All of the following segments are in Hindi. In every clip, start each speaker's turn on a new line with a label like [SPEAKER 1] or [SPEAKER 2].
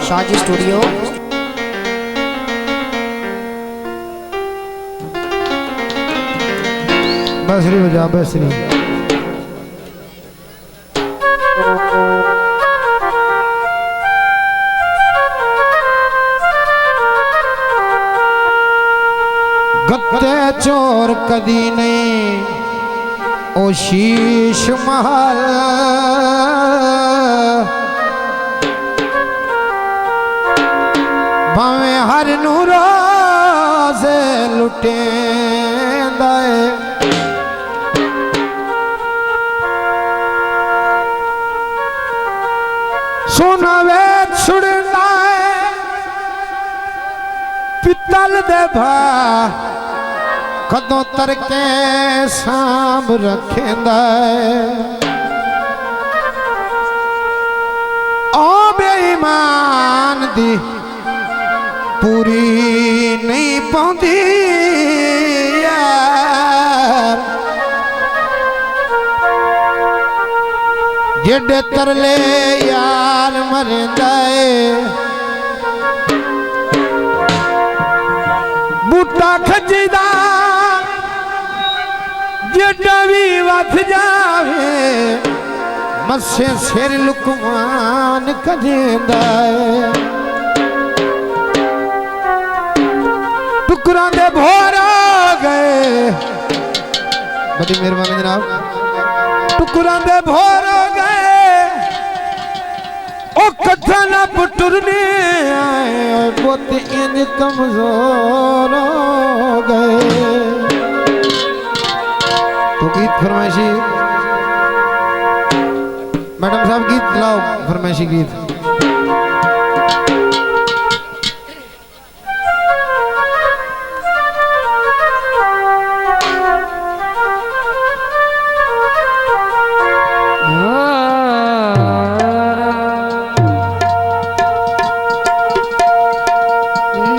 [SPEAKER 1] शाहजी स्टूडियो।
[SPEAKER 2] बांसुरी बजा बांसुरी। गत्ते चोर कदी नहीं ओ शीश महल भावे हर नूरो से लुटे दाए सोना वे छुड़ना पित्तल दे भा कदों तरके सांभ रखेंदा ओ बेईमान दी पूरी नहीं पाउंदी यार जेडे तरले यार मरेंदा बूटा खजदा जेडा भी वध जावे मस्से सिर लुकमान कजेंदा टुकरां दे भोर आ गए बड़ी मेहरबानी जनाब टुकरां दे भोर आ गए ओ कथा ना पुटरने आए बहुत इन कमजोर हो गए। तो गीत फरमाइशी मैडम साहब गीत लाओ फरमाइशी गीत।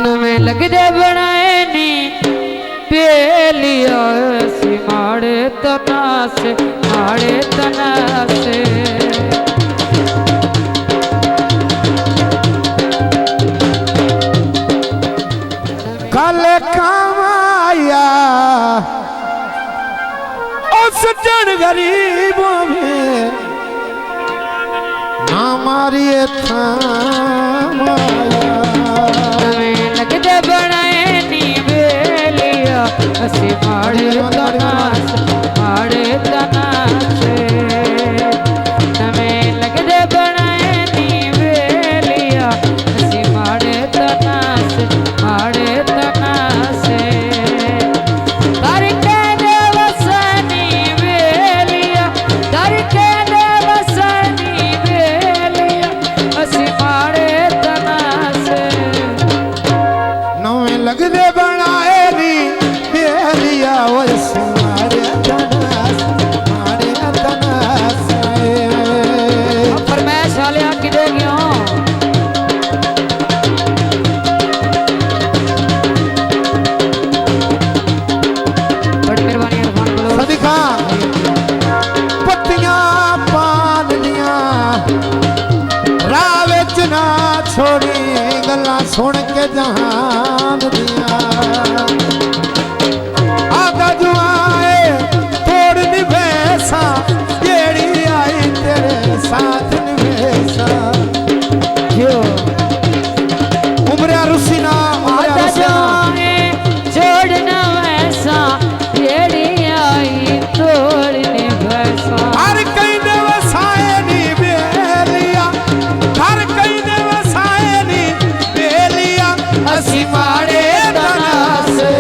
[SPEAKER 3] नवे लगदे बनाए नी पेलिया माड़े तना से माड़े तना से
[SPEAKER 2] कल कमाया उस जन गरीबों में हमारी
[SPEAKER 3] नवे लगदे बनाए नी बेलिया असी माड़े तना से नवे लगदे बनाए नी बेलिया असी माड़े तना से करके दे वसनी बेलिया करके दे वसनी बेलिया असी माड़े तना से
[SPEAKER 2] नवे लगदे बनाए नी बेलिया मारे तना से
[SPEAKER 3] फरमाइश वाले आके दे गया बड़ी मेहरबानी इरफान बोलो
[SPEAKER 2] सदिका पत्तियां पान दिया राह विच ना छोड़ी गल्लां सुन के जहान दिया आगा जुआए तोड़ निभेसा जेड़ी आई तेरे साथ निभेसा क्यों उमरा रुसीना
[SPEAKER 3] आजा जाए छोड़ना वैसा जेड़ी आई तोड़ने वैसा
[SPEAKER 2] हर कई ने वसाए नी बेलिया हर कई ने वसाए नी बेलिया
[SPEAKER 3] असी माड़े तना से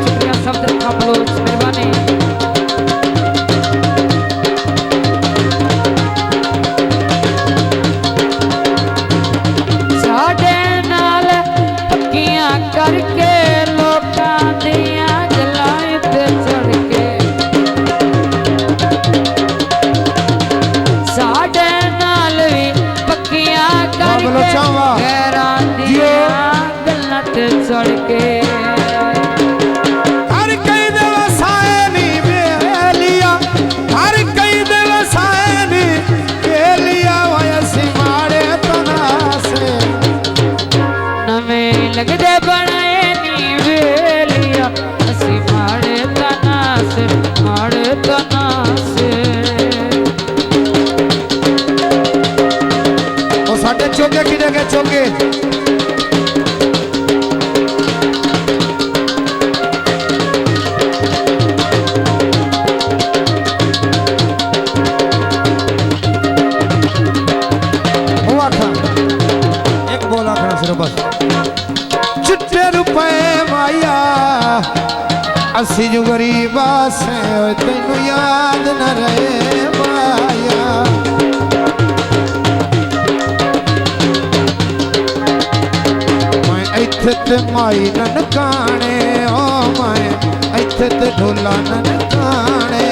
[SPEAKER 3] शुक्रिया शब्द रखा बलोच मेहरबानी साडे नाल पक्कियां करके लोकां दियां गल्लां ते चढ़ के साडे नाल भी पक्कियां करके गैरां दियां गल्लां ते चढ़ के
[SPEAKER 2] हर कई दे वसाए नी बेलिया हर कई दे वसाए नी बेलिया वयसी मारे तना से
[SPEAKER 3] नवे लगदे बनाए नी वेलिया असी मारे तना से
[SPEAKER 2] ओ साडे चोगे किदे के चोगे चिट्टे रुपए माया असी जो गरीबा से तेनू याद न रहे माया मैं इत्थे ते माई ननकाने ओ मैं इत्थे ते ढोला ननकाने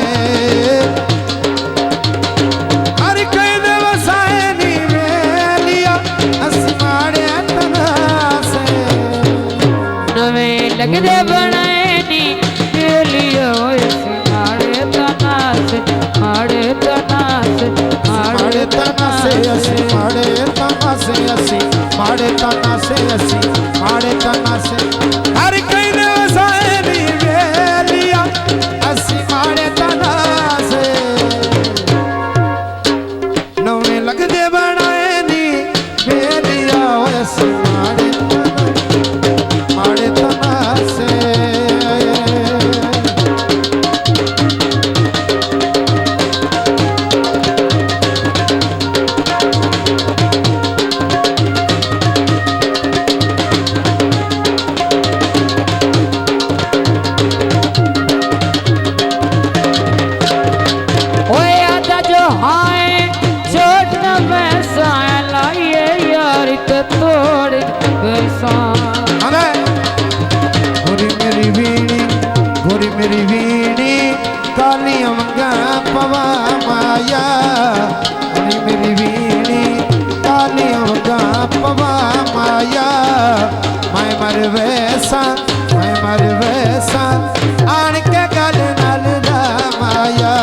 [SPEAKER 2] हर कई दे वसाए नी वेलिया असी मारे
[SPEAKER 3] लगदे बनाए नी वेलिया असी मारे तना से
[SPEAKER 2] असी मारे तना से हर कई ने वसाए नी वेलिया असी मारे तना से नौने लगदे बनाए नी वेलिया असी मारे तना से गोरी मेरी वीणी कालियां मंगा पवा माया गोरी मेरी वीणी कालियां मंगा पवा माया मैं मर वैसा आन के गल नाल दा माया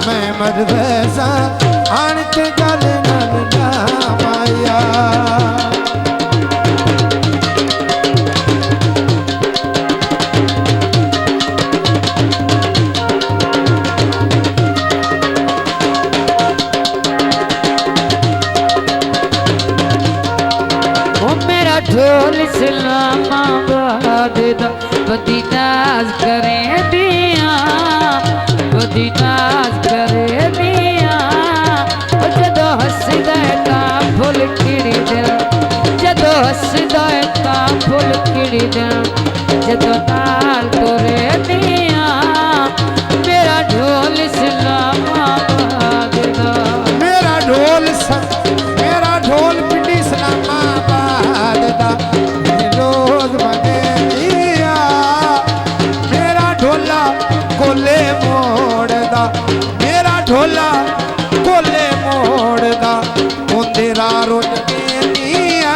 [SPEAKER 2] मैं मर वैसा आन के गल नाल दा माया
[SPEAKER 3] ढोल इस्लामाबाद दा बदी नाज करे दिया बदी नाज करे दिया जदों हसदा तां फुल खिड़ी दे जदों हसदा तां फुल खिड़ी दे जदों नाल तोरे दिया मेरा ढोल इस्लामाबाद दा
[SPEAKER 2] मेरा ढोल पिंडी इस्लामाबाद दा रोज बने दिया मेरा ढोला कोले मोड़दा मेरा ढोला कोले मोड़दा तेरा रोज दिया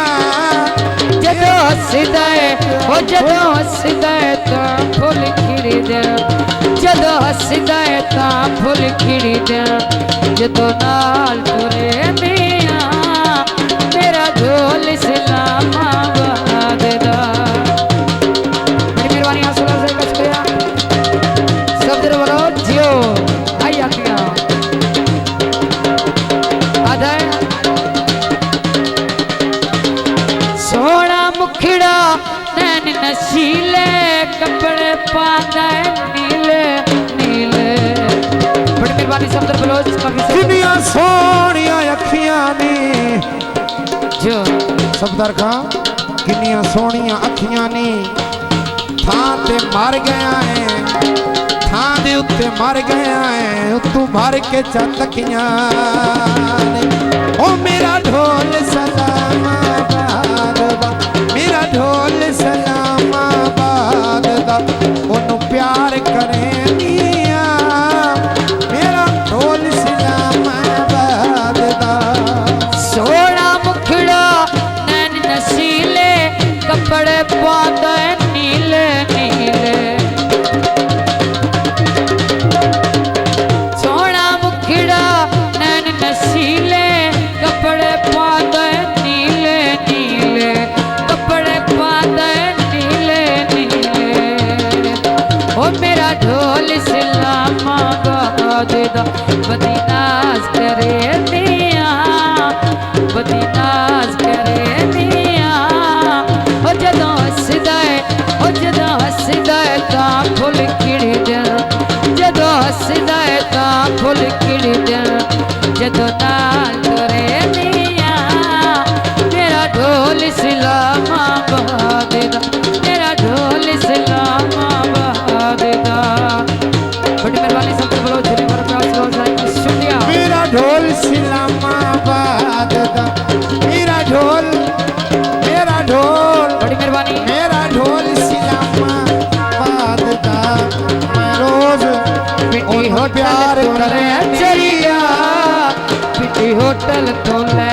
[SPEAKER 3] जदों हसदा तां फुल खिड़ी दे जदों हसदा तां फुल खिड़ी दे जदों नाल तुरे दिया मेरा ढोल इस्लामाबाद दा बड़ी मेहरबानी हासिल से का शुक्रिया सब दिल वालों जियो आई आखिया आधा सोना मुखड़ा नैन नशीले कपड़े पांदा नीले नीले बड़ी मेहरबानी सब दिल वालों
[SPEAKER 2] दुनिया सोनिया अखियां नी
[SPEAKER 3] जो
[SPEAKER 2] सबदर खां किन्नियां सोहणियां अखियां नी थां ते मर गया है थां दे उत्ते मर गया है तू भर के चतकियां ओ मेरा ढोल सलामाबाद दा मेरा ढोल सलामाबाद दा ओनू प्यार करे दिया मेरा ढोल सलामाबाद दा
[SPEAKER 3] सोना मुखड़ा नैन नशीले कपड़े पाता है नीले नीले सोना मुखड़ा नैन नशीले कपड़े पाता है नीले नीले कपड़े पाता है नीले नीले ओ मेरा ढोल इस्लामाबाद दा बदीनाज करे दिया बदीनाज करे दिया ओ जदों हसदा है तां फुल खिड़दे जदों हसदा है तां फुल खिड़दे जदों नाल तुरे दिया मेरा ढोल इस्लामाबाद दा मेरा ढोल इस्लामाबाद दा बड़ी मेहरबानी सब बोलो जिले भर प्यार से शुक्रिया
[SPEAKER 2] मेरा ढोल इस्लामाबाद दा मेरा ढोल
[SPEAKER 3] बड़ी मेहरबानी
[SPEAKER 2] मेरा ढोल इस्लामाबाद दा मैं रोज
[SPEAKER 3] पिटी होटल
[SPEAKER 2] प्यार
[SPEAKER 3] तो
[SPEAKER 2] करे
[SPEAKER 3] ले
[SPEAKER 2] चलिया
[SPEAKER 3] पिटी होटल तो ले